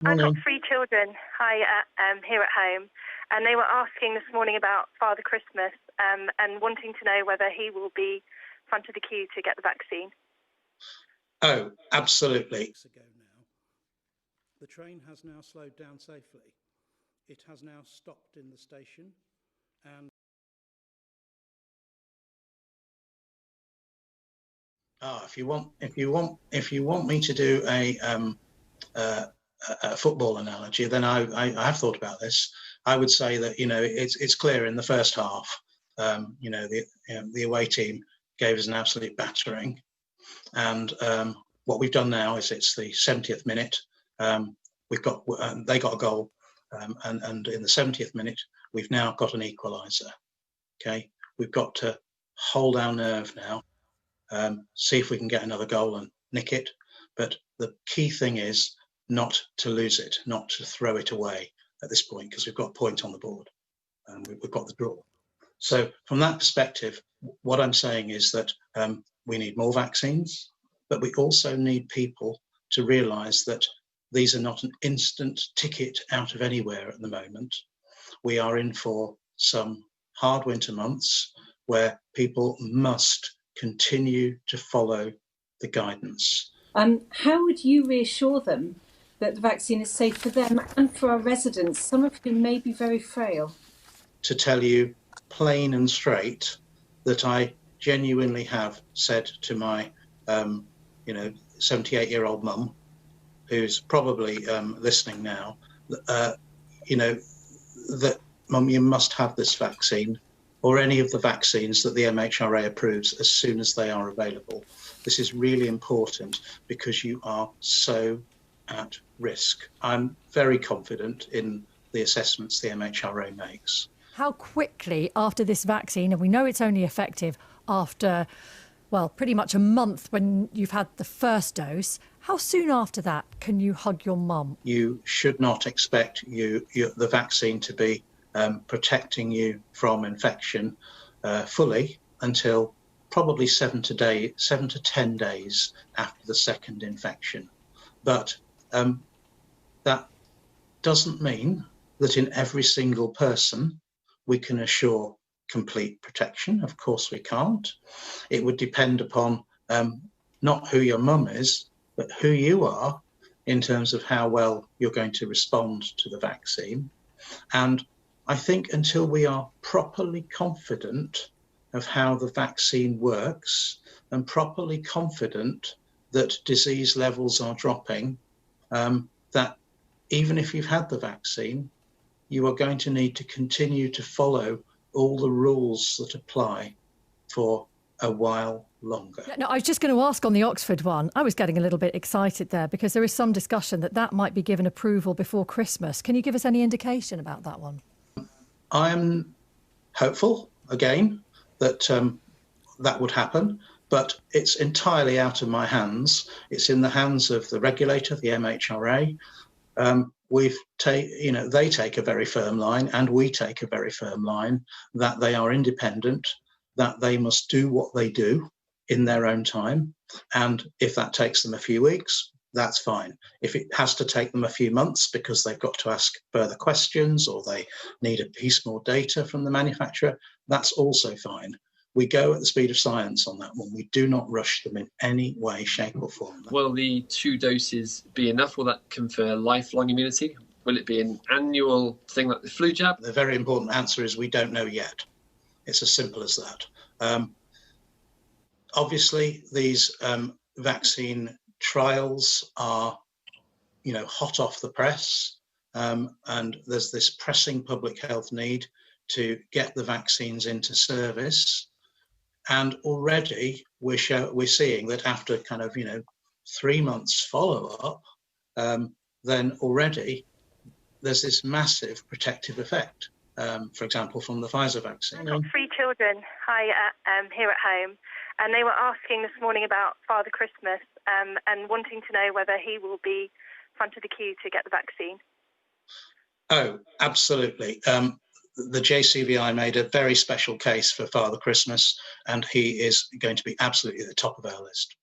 I've got Morning. 3 children here at home, and they were asking this morning about Father Christmas and wanting to know whether he will be front of the queue to get the vaccine. Oh, absolutely. Ago now, the train has now slowed down safely. It has now stopped in the station, and If you want me to do a football analogy, then I have thought about this. I would say that it's clear in the first half, the away team gave us an absolute battering, and what we've done now is it's the 70th minute. They got a goal, and in the 70th minute we've now got an equaliser. Okay, we've got to hold our nerve now. See if we can get another goal and nick it. But the key thing is not to lose it, not to throw it away at this point, because we've got a point on the board and we've got the draw. So from that perspective, what I'm saying is that we need more vaccines, but we also need people to realise that these are not an instant ticket out of anywhere at the moment. We are in for some hard winter months where people must continue to follow the guidance. How would you reassure them that the vaccine is safe for them and for our residents, some of whom may be very frail? To tell you plain and straight that I genuinely have said to my 78-year-old mum, who's probably listening now, that mum, you must have this vaccine, or any of the vaccines that the MHRA approves as soon as they are available. This is really important because you are so at risk. I'm very confident in the assessments the MHRA makes. How quickly after this vaccine, and we know it's only effective after, well, pretty much a month when you've had the first dose, how soon after that can you hug your mum? You should not expect the vaccine to be protecting you from infection fully until probably 7 to 10 days after the second infection. But that doesn't mean that in every single person we can assure complete protection. Of course we can't. It would depend upon not who your mum is, but who you are in terms of how well you're going to respond to the vaccine. And I think until we are properly confident of how the vaccine works and properly confident that disease levels are dropping, that even if you've had the vaccine, you are going to need to continue to follow all the rules that apply for a while longer. No, I was just going to ask on the Oxford one. I was getting a little bit excited there because there is some discussion that might be given approval before Christmas. Can you give us any indication about that one? I'm hopeful, again, that that would happen, but it's entirely out of my hands. It's in the hands of the regulator, the MHRA. They take a very firm line, and we take a very firm line that they are independent, that they must do what they do in their own time. And if that takes them a few weeks, that's fine. If it has to take them a few months because they've got to ask further questions or they need a piece more data from the manufacturer, that's also fine. We go at the speed of science on that one. We do not rush them in any way, shape or form. Will the 2 doses be enough? Will that confer lifelong immunity? Will it be an annual thing like the flu jab? The very important answer is we don't know yet. It's as simple as that. Obviously, these vaccine trials are, hot off the press, and there's this pressing public health need to get the vaccines into service. And already we're seeing that after 3 months follow-up, then already there's this massive protective effect. For example, from the Pfizer vaccine. I've got 3 children here at home, and they were asking this morning about Father Christmas and wanting to know whether he will be front of the queue to get the vaccine. Oh, absolutely. The JCVI made a very special case for Father Christmas, and he is going to be absolutely at the top of our list.